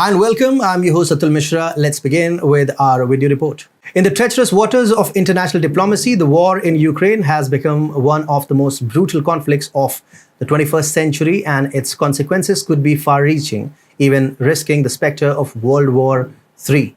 Hi and welcome. I'm your host Atul Mishra. Let's begin with our video report. In the treacherous waters of international diplomacy, the war in Ukraine has become one of the most brutal conflicts of the 21st century, and its consequences could be far-reaching, even risking the specter of World War III.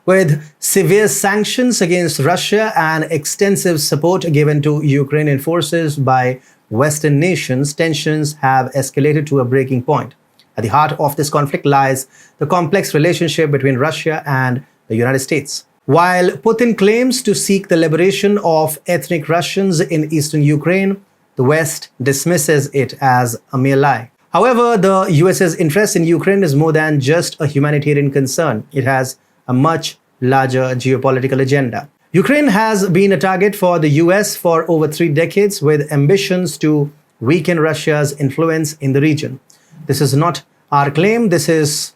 With severe sanctions against Russia and extensive support given to Ukrainian forces by Western nations, tensions have escalated to a breaking point. At the heart of this conflict lies the complex relationship between Russia and the United States. While Putin claims to seek the liberation of ethnic Russians in eastern Ukraine, the West dismisses it as a mere lie. However, the US's interest in Ukraine is more than just a humanitarian concern. It has a much larger geopolitical agenda. Ukraine has been a target for the US for over 3 decades, with ambitions to weaken Russia's influence in the region. This is not our claim. This is,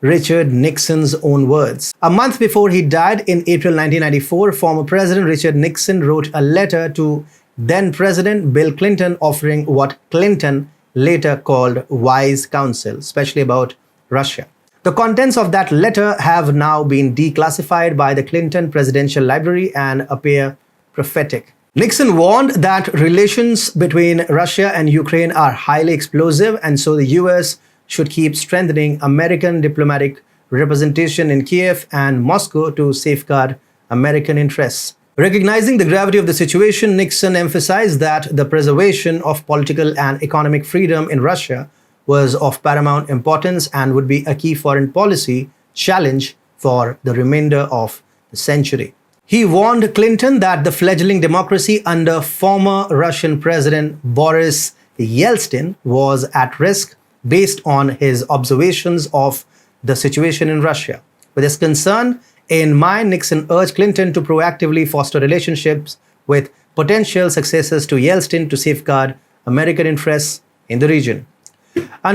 Richard Nixon's own words. A month before he died in April 1994, former President Richard Nixon wrote a letter to then President Bill Clinton offering what Clinton later called wise counsel, especially about Russia. The contents of that letter have now been declassified by the Clinton Presidential Library and appear prophetic. Nixon warned that relations between Russia and Ukraine are highly explosive, and so the US should keep strengthening American diplomatic representation in Kiev and Moscow to safeguard American interests. Recognizing the gravity of the situation, Nixon emphasized that the preservation of political and economic freedom in Russia was of paramount importance and would be a key foreign policy challenge for the remainder of the century. He warned Clinton that the fledgling democracy under former Russian President Boris Yeltsin was at risk based on his observations of the situation in Russia. With this concern in mind, Nixon urged Clinton to proactively foster relationships with potential successors to Yeltsin to safeguard American interests in the region.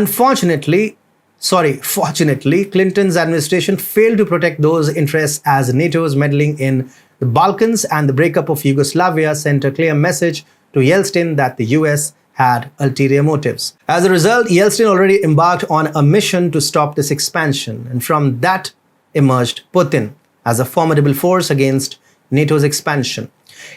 Fortunately, Clinton's administration failed to protect those interests as NATO's meddling in the Balkans and the breakup of Yugoslavia sent a clear message to Yeltsin that the US had ulterior motives. As a result, Yeltsin already embarked on a mission to stop this expansion, and from that emerged Putin as a formidable force against NATO's expansion.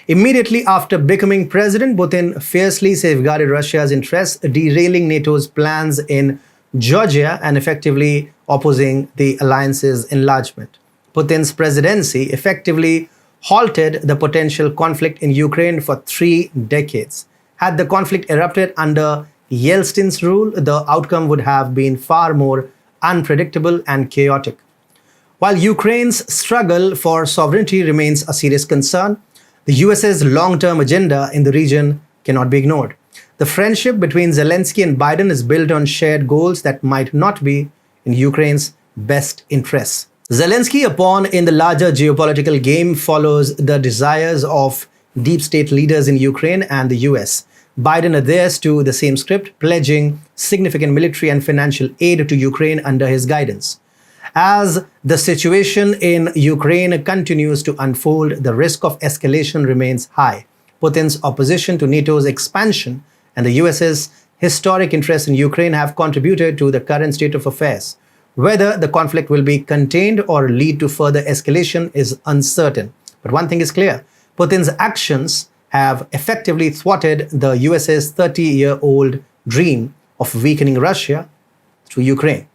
Immediately after becoming president, Putin fiercely safeguarded Russia's interests, derailing NATO's plans in Georgia and effectively opposing the alliance's enlargement. Putin's presidency effectively halted the potential conflict in Ukraine for 3 decades. Had the conflict erupted under Yeltsin's rule, the outcome would have been far more unpredictable and chaotic. While Ukraine's struggle for sovereignty remains a serious concern, the US's long-term agenda in the region cannot be ignored. The friendship between Zelensky and Biden is built on shared goals that might not be in Ukraine's best interests. Zelensky, a pawn in the larger geopolitical game, follows the desires of deep state leaders in Ukraine and the US. Biden adheres to the same script, pledging significant military and financial aid to Ukraine under his guidance. As the situation in Ukraine continues to unfold, the risk of escalation remains high. Putin's opposition to NATO's expansion and the US's historic interest in Ukraine have contributed to the current state of affairs. Whether the conflict will be contained or lead to further escalation is uncertain. But one thing is clear: Putin's actions have effectively thwarted the US's 30-year-old dream of weakening Russia through Ukraine.